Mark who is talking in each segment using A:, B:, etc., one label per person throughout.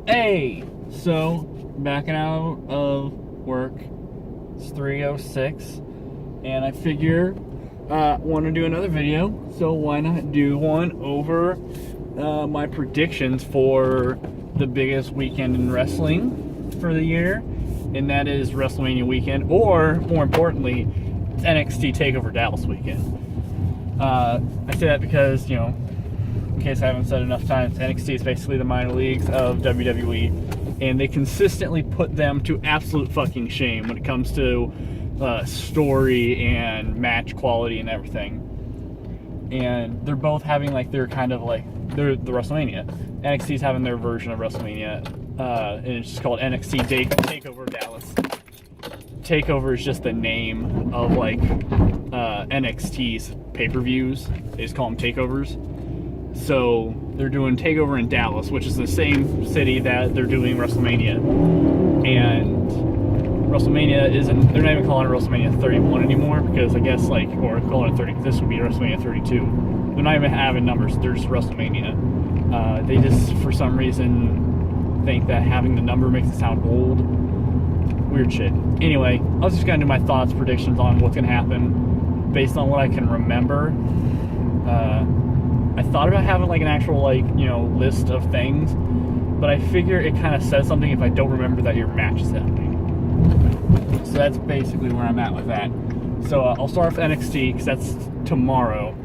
A: Hey, so backing out of work. It's 3:06, and I figure want to do another video. So why not do one over my predictions for the biggest weekend in wrestling for the year, and that is WrestleMania weekend, or more importantly, it's NXT TAKEOVER Dallas weekend. I say that because, you know, in case I haven't said enough times, NXT is basically the minor leagues of WWE, and they consistently put them to absolute fucking shame when it comes to story and match quality and everything. And they're both having like their kind of like they're the WrestleMania. NXT's having their version of WrestleMania, and it's just called NXT TAKEOVER Dallas. TAKEOVER is just the name of like NXT's pay-per-views. They just call them takeovers. So they're doing TAKEOVER in Dallas, which is the same city that they're doing WrestleMania. And WrestleMania isn't, they're not even calling it WrestleMania 31 anymore, because I guess like, or calling it 30, this would be WrestleMania 32. They're not even having numbers, they're just WrestleMania. They just, for some reason, think that having the number makes it sound old. Weird shit. Anyway, I was just gonna do my thoughts, predictions on what's gonna happen based on what I can remember. I thought about having like an actual like, you know, list of things, but I figure it kind of says something if I don't remember that your match is happening. So that's basically where I'm at with that. So I'll start with NXT because that's tomorrow,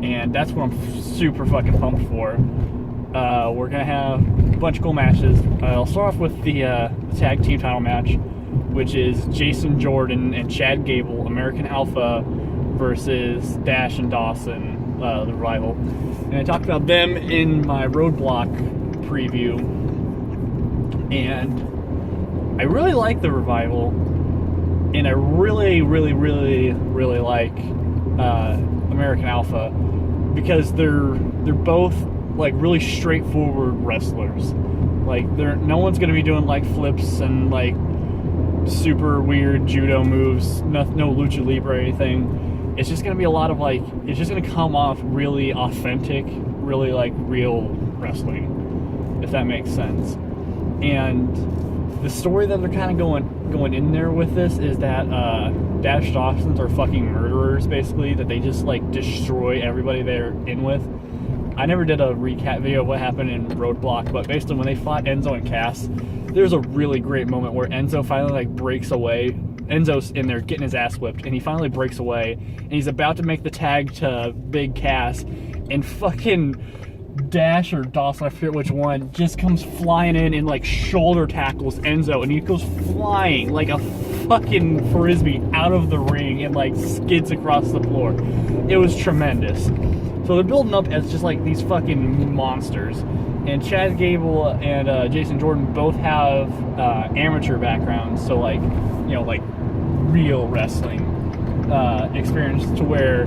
A: and that's what I'm super fucking pumped for. We're gonna have a bunch of cool matches. I'll start off with the tag team title match, which is Jason Jordan and Chad Gable, American Alpha, versus Dash and Dawson, the Revival. And I talked about them in my Roadblock preview, and I really like the Revival, and I really like American Alpha, because they're both like really straightforward wrestlers. Like no one's gonna be doing like flips and like super weird judo moves, no lucha libre or anything. It's just gonna be a lot of like, it's just gonna come off really authentic, really like real wrestling, if that makes sense. And the story that they're kind of going in there with this is that Dash Dawsons are fucking murderers, basically, that they just like destroy everybody they're in with. I never did a recap video of what happened in Roadblock, but basically when they fought Enzo and Cass, there's a really great moment where Enzo finally like breaks away. Enzo's in there getting his ass whipped, and he finally breaks away, and he's about to make the tag to Big Cass, and fucking Dash or Dawson, I forget which one, just comes flying in and like shoulder tackles Enzo, and he goes flying like a fucking frisbee out of the ring and like skids across the floor. It was tremendous. So they're building up as just like these fucking monsters. And Chad Gable and Jason Jordan both have amateur backgrounds, so like, you know, like real wrestling experience, to where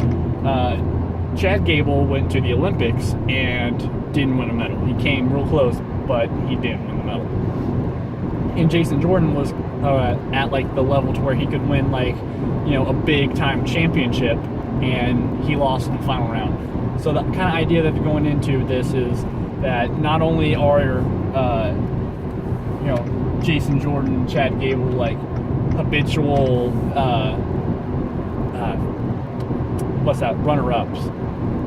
A: Chad Gable went to the Olympics and didn't win a medal. He came real close, but he didn't win the medal. And Jason Jordan was at like the level to where he could win like, you know, a big time championship, and he lost in the final round. So the kind of idea that they're going into this is that not only are you know, Jason Jordan and Chad Gable like habitual runner-ups,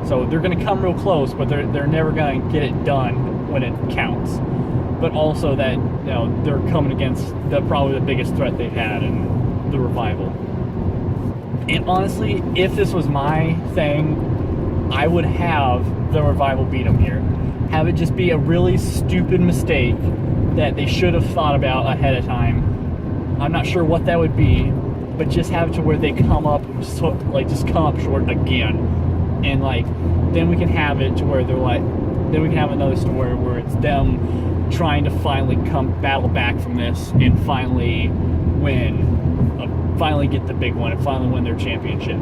A: so they're going to come real close, but they're never going to get it done when it counts. But also that, you know, they're coming against probably the biggest threat they've had in the Revival. And honestly, if this was my thing, I would have the Revival beat them here. Have it just be a really stupid mistake that they should have thought about ahead of time. I'm not sure what that would be, but just have it to where they come up, so, like, just come up short again, and like then we can have it to where they're like, then we can have another story where it's them trying to finally battle back from this and finally win, finally get the big one and finally win their championship.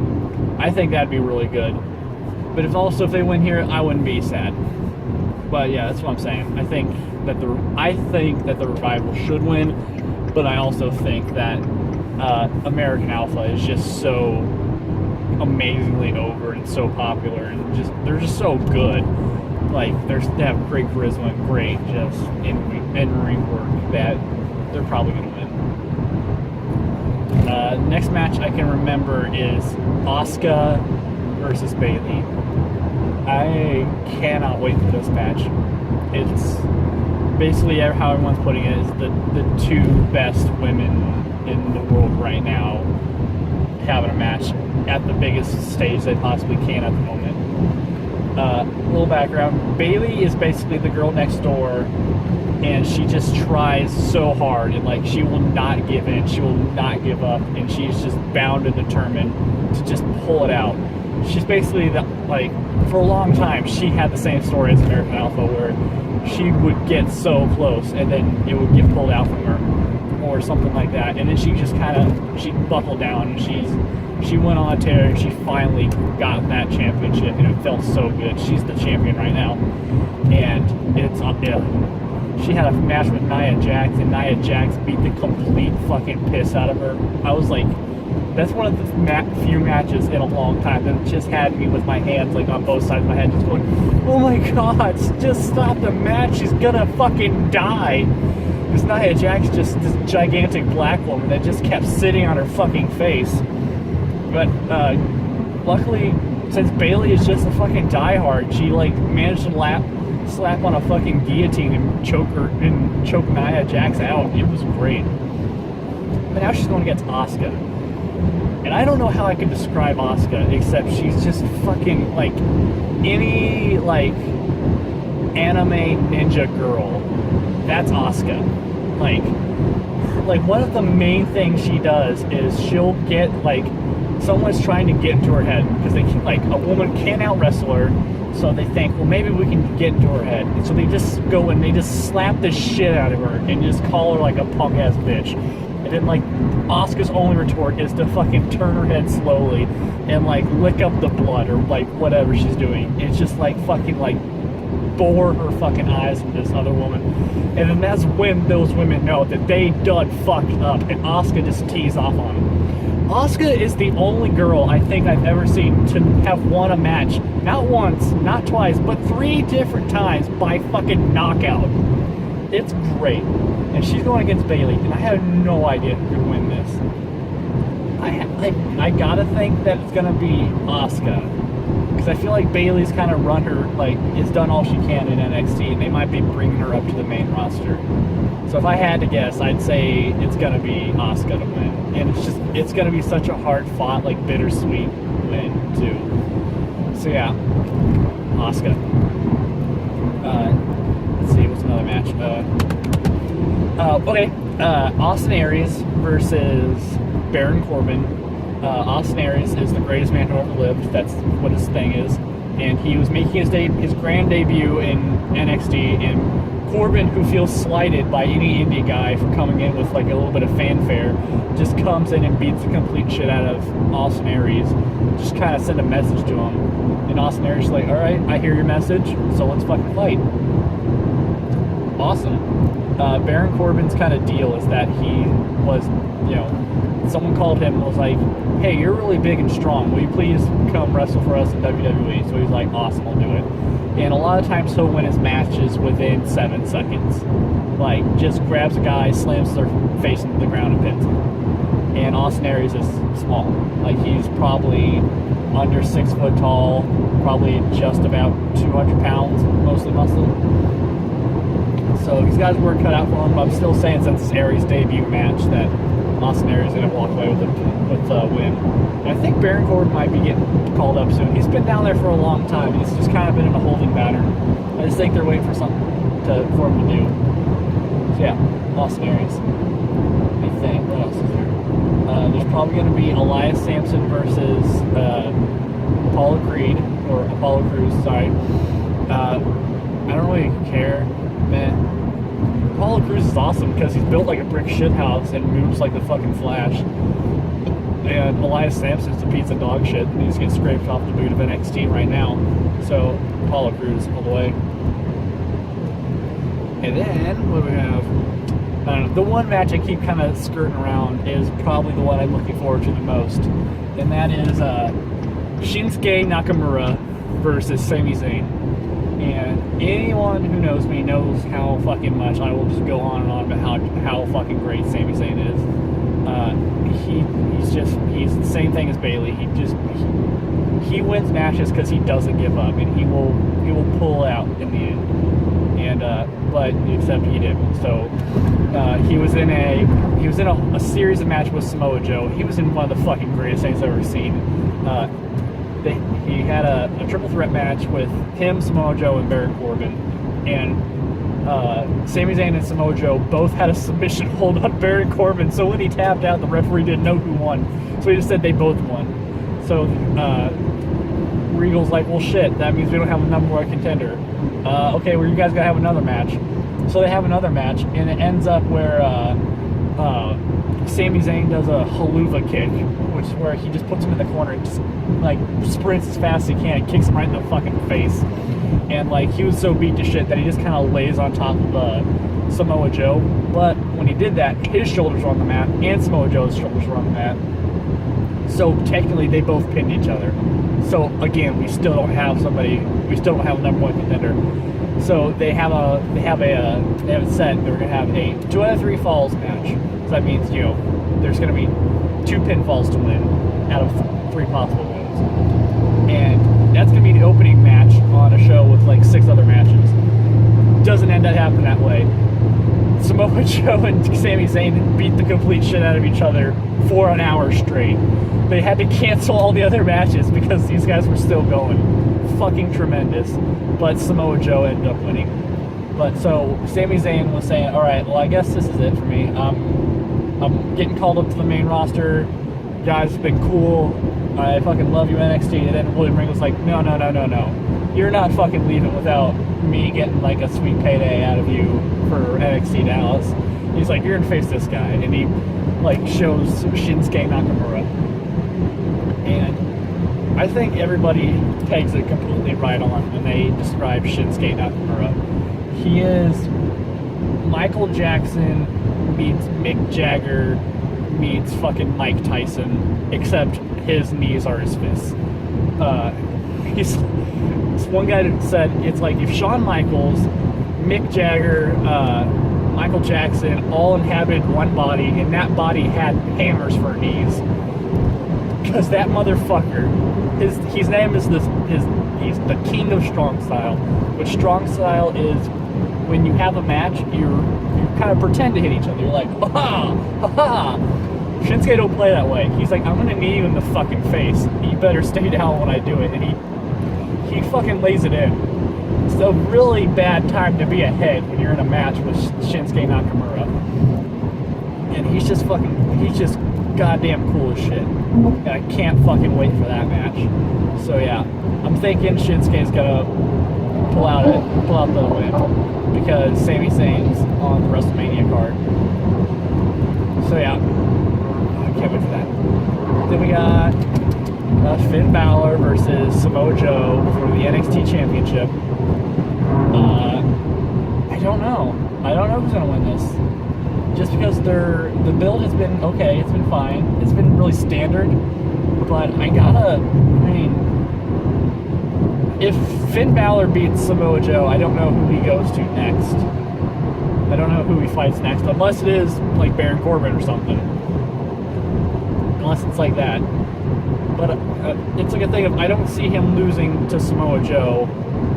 A: I think that'd be really good. But if they win here, I wouldn't be sad. But yeah, that's what I'm saying. I think that the Revival should win, but I also think that American Alpha is just so amazingly over and so popular, and they're just so good like they have great charisma and great just in-ring work that they're probably going to win. Next match I can remember is Asuka versus Bayley. I cannot wait for this match. It's basically how everyone's putting it is the two best women in the world right now having a match at the biggest stage they possibly can at the moment. Little background, Bayley is basically the girl next door, and she just tries so hard, and like she will not give in, she will not give up, and she's just bound and determined to just pull it out. She's basically for a long time she had the same story as American Alpha, where she would get so close and then it would get pulled out from her or something like that, and then she just she buckled down, and she went on a tear, and she finally got that championship, and it felt so good. She's the champion right now, and it's she had a match with Nia Jax, and Nia Jax beat the complete fucking piss out of her. I was like, that's one of the few matches in a long time that just had me with my hands like on both sides of my head, just going, oh my god, just stop the match, she's gonna fucking die. Because Nia Jax just this gigantic black woman that just kept sitting on her fucking face. But luckily, since Bayley is just a fucking diehard, she like managed to slap on a fucking guillotine and choke Nia Jax out. It was great. But now she's going against Asuka. And I don't know how I could describe Asuka, except she's just fucking like any like anime ninja girl. That's Asuka. Like one of the main things she does is she'll get like someone's trying to get into her head, because they can, like a woman can't out wrestle her, so they think, well, maybe we can get into her head, and so they just go and they just slap the shit out of her and just call her like a punk ass bitch. And then like Asuka's only retort is to fucking turn her head slowly and like lick up the blood or like whatever she's doing. It's just like fucking like bore her fucking eyes with this other woman. And then that's when those women know that they done fucked up, and Asuka just tees off on them. Asuka is the only girl I think I've ever seen to have won a match, not once, not twice, but 3 different times by fucking knockout. It's great. And she's going against Bayley, and I have no idea who could win this. I gotta think that it's gonna be Asuka, because I feel like Bayley's kind of run her, like, has done all she can in NXT, and they might be bringing her up to the main roster. So if I had to guess, I'd say it's gonna be Asuka to win. And it's gonna be such a hard-fought, like, bittersweet win, too. So yeah, Asuka. Let's see, what's another match? Austin Aries versus Baron Corbin. Austin Aries is the greatest man who ever lived. That's what his thing is. And he was making his grand debut in NXT, and Corbin, who feels slighted by any indie guy for coming in with like a little bit of fanfare, just comes in and beats the complete shit out of Austin Aries. Just kind of send a message to him. And Austin Aries is like, alright, I hear your message, so let's fucking fight. Awesome. Baron Corbin's kind of deal is that he was, someone called him and was like, hey, you're really big and strong, will you please come wrestle for us in WWE? So he's like, awesome, I'll do it. And a lot of times he'll win his matches within 7 seconds. Like, just grabs a guy, slams their face into the ground and pins him. And Austin Aries is small. Like, he's probably under 6 foot tall, probably just about 200 pounds, mostly muscle. So he's got his work cut out for him, but I'm still saying, since it's Aries' debut match, that Austin Aries is going to walk away with a win. And I think Baron Corbin might be getting called up soon. He's been down there for a long time. He's just kind of been in a holding pattern. I just think they're waiting for something for him to do. So yeah, Austin Aries. I think. What else is there? There's probably going to be Elias Sampson versus Apollo Crews. Sorry. I don't really care. Man, Apollo Crews is awesome because he's built like a brick shithouse and moves like the fucking Flash. And Elias Sampson's a piece of dog shit, and he's getting scraped off the boot of NXT right now. So Apollo Crews all the way. And then what do we have? The one match I keep kind of skirting around is probably the one I'm looking forward to the most, and that is Shinsuke Nakamura versus Sami Zayn. And anyone who knows me knows how fucking much I will just go on and on about how fucking great Sami Zayn is. He's the same thing as Bayley. He wins matches because he doesn't give up, and he will pull out in the end. And but except he didn't. So he was in a series of matches with Samoa Joe. He was in one of the fucking greatest things I've ever seen. He had a triple threat match with him, Samoa Joe, and Baron Corbin, and Sami Zayn and Samoa Joe both had a submission hold on Baron Corbin. So when he tapped out, the referee didn't know who won. So he just said they both won. So Regal's like, well, shit, that means we don't have a number one contender. Okay, well, you guys gotta have another match. So they have another match, and it ends up where Sami Zayn does a haluva kick, which is where he just puts him in the corner and just like sprints as fast as he can and kicks him right in the fucking face. And like he was so beat to shit that he just kind of lays on top of Samoa Joe. But when he did that, his shoulders were on the mat and Samoa Joe's shoulders were on the mat. So technically, they both pinned each other. So again, we still don't have a number one contender. So they have it set. They're gonna have a 2 out of 3 falls match. So that means there's gonna be 2 pinfalls to win out of 3 possible wins, and that's gonna be the opening match on a show with like 6 other matches. Doesn't end up happening that way. Samoa Joe and Sami Zayn beat the complete shit out of each other for an hour straight. They had to cancel all the other matches because these guys were still going. Fucking tremendous. But Samoa Joe ended up winning. But so Sami Zayn was saying, all right, well, I guess this is it for me. I'm getting called up to the main roster. Guys, it's been cool. I fucking love you, NXT. And then William Regal was like, no. You're not fucking leaving without me getting like a sweet payday out of you for NXT Dallas. He's like, you're gonna face this guy. And he like shows Shinsuke Nakamura. And I think everybody takes it completely right on when they describe Shinsuke Nakamura. He is Michael Jackson meets Mick Jagger meets fucking Mike Tyson, except his knees are his fists. He's one guy that said it's like if Shawn Michaels, Mick Jagger, Michael Jackson all inhabited one body, and that body had hammers for knees. Because that motherfucker, his name is he's the king of strong style. But strong style is when you have a match, you kind of pretend to hit each other. You're like, ha ha. Shinsuke don't play that way. He's like, I'm gonna knee you in the fucking face. You better stay down when I do it. And he fucking lays it in. It's a really bad time to be ahead when you're in a match with Shinsuke Nakamura. And he's just goddamn cool as shit. And I can't fucking wait for that match. So yeah, I'm thinking Shinsuke's gonna pull out the win because Sami Zayn's on the WrestleMania card. So yeah, I can't wait for that. Then we got Finn Balor versus Samoa Joe for the NXT Championship. I don't know. I don't know who's gonna win this. Just because the build has been okay, it's been fine, it's been really standard, but if Finn Balor beats Samoa Joe, I don't know who he goes to next. I don't know who he fights next, unless it is like Baron Corbin or something. Unless it's like that. But it's like a thing of I don't see him losing to Samoa Joe.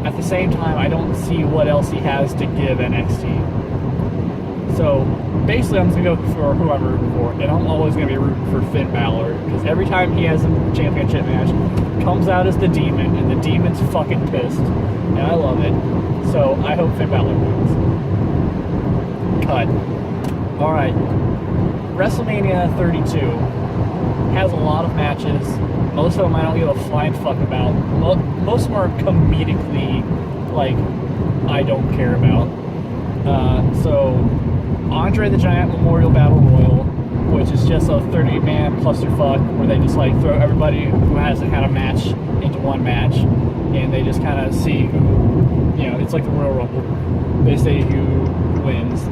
A: At the same time, I don't see what else he has to give NXT. So basically, I'm just gonna go for who I'm rooting for, and I'm always gonna be rooting for Finn Balor because every time he has a championship match, comes out as the Demon, and the Demon's fucking pissed, and I love it. So I hope Finn Balor wins. Cut. All right, WrestleMania 32 has a lot of matches. Most of them I don't give a flying fuck about. Most of them are comedically like I don't care about. So. Andre the Giant Memorial Battle Royal, which is just a 30-man clusterfuck where they just like throw everybody who hasn't had a match into one match, and they just kind of see who, it's like the Royal Rumble. They say who wins.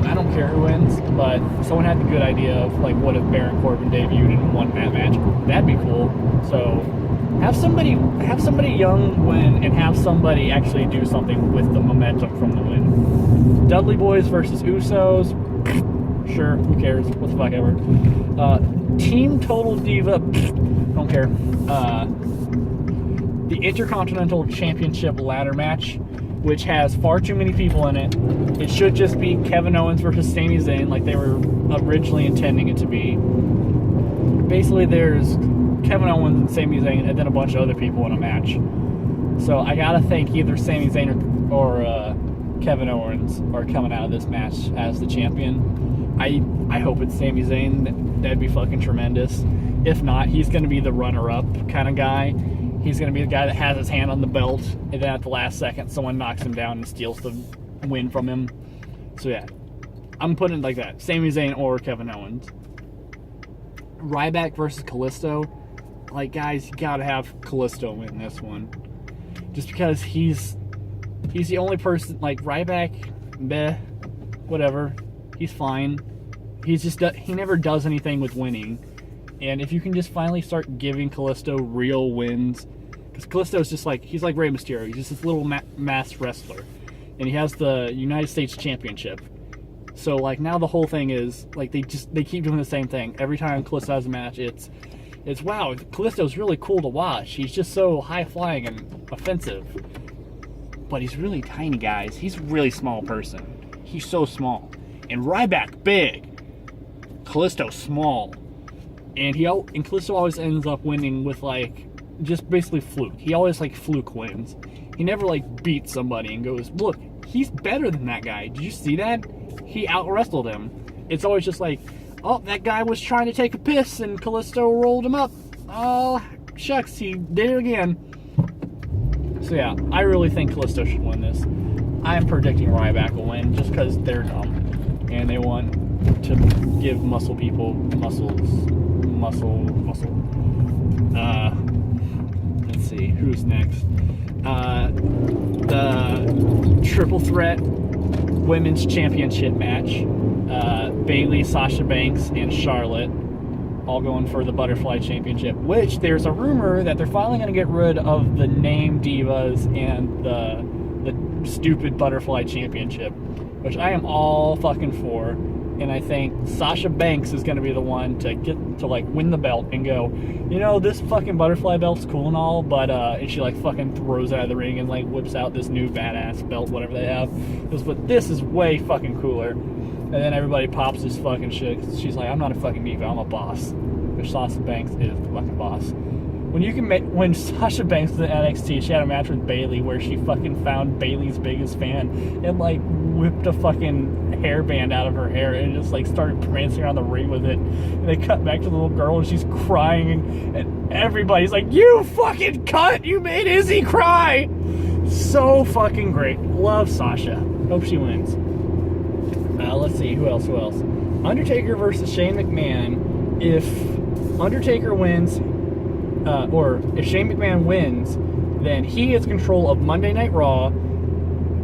A: I don't care who wins, but someone had the good idea of like, what if Baron Corbin debuted in one match? That'd be cool. So Have somebody young win and have somebody actually do something with the momentum from the win. Dudley Boys versus Usos. Sure, who cares? What the fuck ever. Team Total Diva. Don't care. The Intercontinental Championship ladder match, which has far too many people in it. It should just be Kevin Owens versus Sami Zayn like they were originally intending it to be. Basically, there's Kevin Owens and Sami Zayn and then a bunch of other people in a match. So I gotta think either Sami Zayn or Kevin Owens are coming out of this match as the champion. I hope it's Sami Zayn. That'd be fucking tremendous. If not, he's gonna be the runner-up kind of guy. He's going to be the guy that has his hand on the belt, and then at the last second, someone knocks him down and steals the win from him. So yeah, I'm putting it like that. Sami Zayn or Kevin Owens. Ryback versus Kalisto. Like, guys, you got to have Kalisto win this one. Just because he's the only person, like, Ryback, meh, whatever. He's fine. He never does anything with winning. And if you can just finally start giving Kalisto real wins, because Kalisto's just like, he's like Rey Mysterio. He's just this little masked wrestler. And he has the United States Championship. So, like, now the whole thing is, like, they keep doing the same thing. Every time Kalisto has a match, it's wow, Kalisto's really cool to watch. He's just so high-flying and offensive. But he's really tiny, guys. He's a really small person. He's so small. And Ryback, big. Kalisto, small. And Kalisto always ends up winning with, like, just basically fluke. He always, like, fluke wins. He never, like, beats somebody and goes, look, he's better than that guy. Did you see that? He out-wrestled him. It's always just like, oh, that guy was trying to take a piss and Kalisto rolled him up. Oh, shucks, he did it again. So, yeah, I really think Kalisto should win this. I'm predicting Ryback will win just because they're dumb. And they want to give muscle people muscle. Let's see, who's next? The Triple Threat Women's Championship match. Bayley, Sasha Banks, and Charlotte all going for the Butterfly Championship, which there's a rumor that they're finally going to get rid of the name Divas and the stupid Butterfly Championship, which I am all fucking for. And I think Sasha Banks is going to be the one to get to, like, win the belt and go, you know, this fucking butterfly belt's cool and all, but, and she, like, fucking throws it out of the ring and, like, whips out this new badass belt, whatever they have. But this is way fucking cooler. And then everybody pops this fucking shit. She's like, I'm not a fucking diva, I'm a boss. Which Sasha Banks is the fucking boss. When Sasha Banks was in NXT, she had a match with Bayley where she fucking found Bayley's biggest fan and, like, whipped a fucking hairband out of her hair and just, like, started prancing around the ring with it. And they cut back to the little girl and she's crying and everybody's like, you fucking cunt! You made Izzy cry! So fucking great. Love Sasha. Hope she wins. Let's see, who else? Undertaker versus Shane McMahon. If Undertaker wins, or if Shane McMahon wins, then he has control of Monday Night Raw,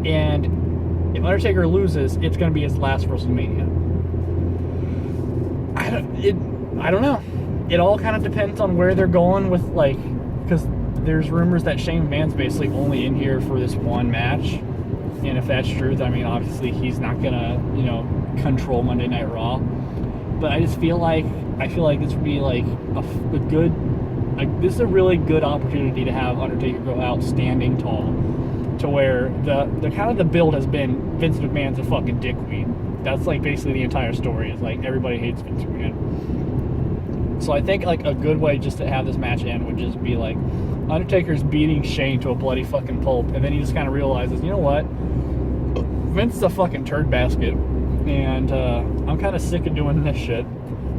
A: and if Undertaker loses, it's going to be his last WrestleMania. I don't know. It all kind of depends on where they're going with, like, because there's rumors that Shane McMahon's basically only in here for this one match, and if that's true, I mean, obviously he's not going to, you know, control Monday Night Raw, but I just feel like this would be, like, a good... Like, this is a really good opportunity to have Undertaker go out standing tall, to where the kind of the build has been Vince McMahon's a fucking dickweed. That's, like, basically the entire story, is, like, everybody hates Vince McMahon. So I think, like, a good way just to have this match end would just be, like, Undertaker's beating Shane to a bloody fucking pulp, and then he just kind of realizes, you know what, Vince is a fucking turd basket, and I'm kind of sick of doing this shit.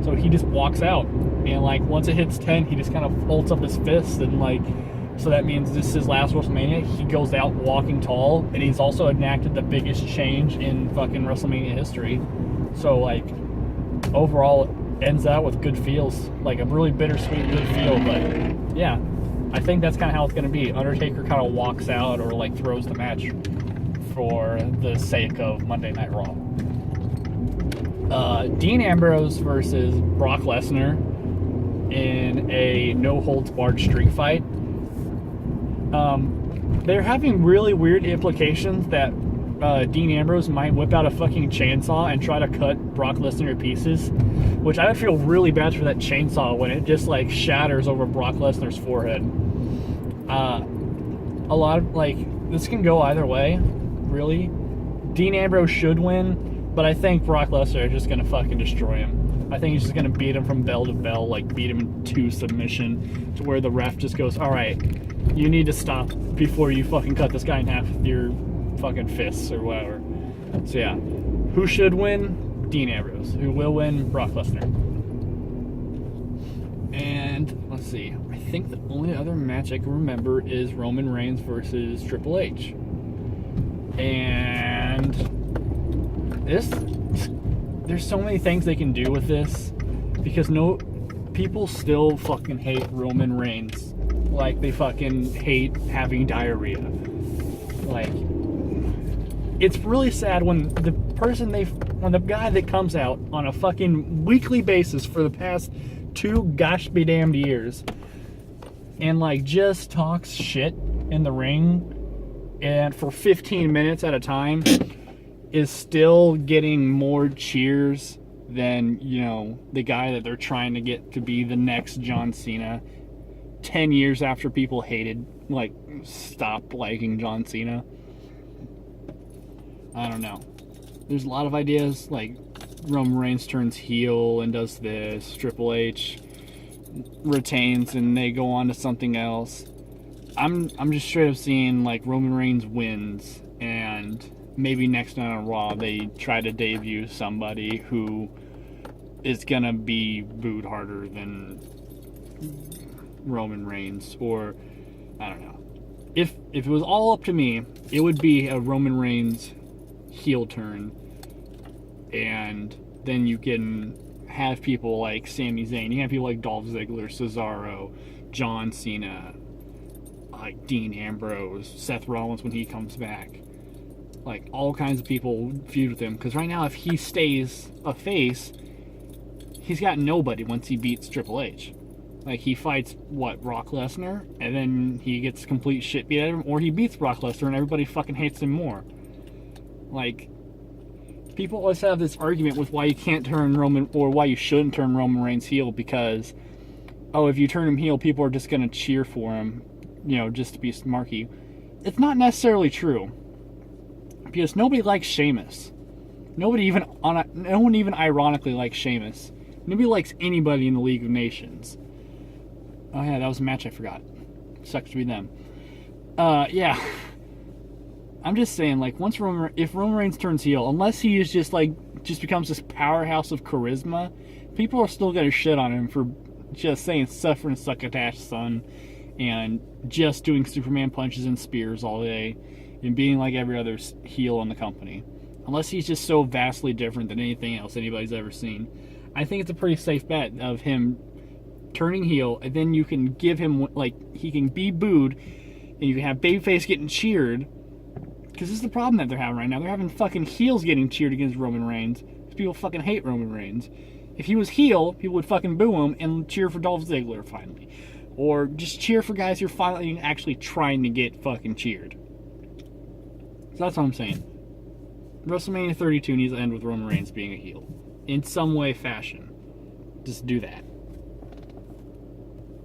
A: So he just walks out, and, like, once it hits 10, he just kind of folds up his fists, and, like, so that means this is his last WrestleMania. He goes out walking tall, and he's also enacted the biggest change in fucking WrestleMania history. So, like, overall, it ends out with good feels, like a really bittersweet good feel. But yeah, I think that's kind of how it's going to be. Undertaker kind of walks out, or, like, throws the match for the sake of Monday Night Raw. Dean Ambrose versus Brock Lesnar in a no-holds-barred street fight. They're having really weird implications that Dean Ambrose might whip out a fucking chainsaw and try to cut Brock Lesnar to pieces, which I would feel really bad for that chainsaw when it just like shatters over Brock Lesnar's forehead. A lot of like this can go either way, really. Dean Ambrose should win, but I think Brock Lesnar is just gonna fucking destroy him. I think he's just gonna beat him from bell to bell, like beat him to submission, to where the ref just goes, all right, you need to stop before you fucking cut this guy in half with your fucking fists or whatever. So yeah, who should win? Dean Ambrose. Who will win? Brock Lesnar. And let's see, I think the only other match I can remember is Roman Reigns versus Triple H. And there's so many things they can do with this, because people still fucking hate Roman Reigns like they fucking hate having diarrhea. Like, it's really sad when the guy that comes out on a fucking weekly basis for the past 2 gosh be damned years and like just talks shit in the ring and for 15 minutes at a time is still getting more cheers than, you know, the guy that they're trying to get to be the next John Cena 10 years after people stopped liking John Cena. I don't know. There's a lot of ideas, like Roman Reigns turns heel and does this, Triple H retains and they go on to something else. I'm just straight up seeing like Roman Reigns wins, and maybe next night on Raw they try to debut somebody who is gonna be booed harder than Roman Reigns, or I don't know. If it was all up to me, it would be a Roman Reigns heel turn, and then you can have people like Sami Zayn, you can have people like Dolph Ziggler, Cesaro, John Cena, like Dean Ambrose, Seth Rollins when he comes back, like all kinds of people feud with him, because right now if he stays a face, he's got nobody once he beats Triple H. Like, he fights, Brock Lesnar, and then he gets complete shit beat out of him, or he beats Brock Lesnar and everybody fucking hates him more. Like, people always have this argument with why you can't turn Roman, or why you shouldn't turn Roman Reigns heel, because, oh, if you turn him heel, people are just going to cheer for him, you know, just to be smarky. It's not necessarily true, because nobody likes Sheamus. No one even ironically likes Sheamus. Nobody likes anybody in the League of Nations. Oh yeah, that was a match I forgot. Sucks to be them. Yeah. I'm just saying, like, if Roman Reigns turns heel, unless he is just becomes this powerhouse of charisma, people are still gonna shit on him for just saying suffer and succotash, son, and just doing Superman punches and spears all day, and being like every other heel in the company. Unless he's just so vastly different than anything else anybody's ever seen. I think it's a pretty safe bet of him turning heel, and then you can give him, like, he can be booed, and you can have babyface getting cheered, because this is the problem that they're having right now. They're having fucking heels getting cheered against Roman Reigns, because people fucking hate Roman Reigns. If he was heel, people would fucking boo him and cheer for Dolph Ziggler, finally. Or just cheer for guys who are finally actually trying to get fucking cheered. So that's what I'm saying. WrestleMania 32 needs to end with Roman Reigns being a heel. In some way, fashion. Just do that.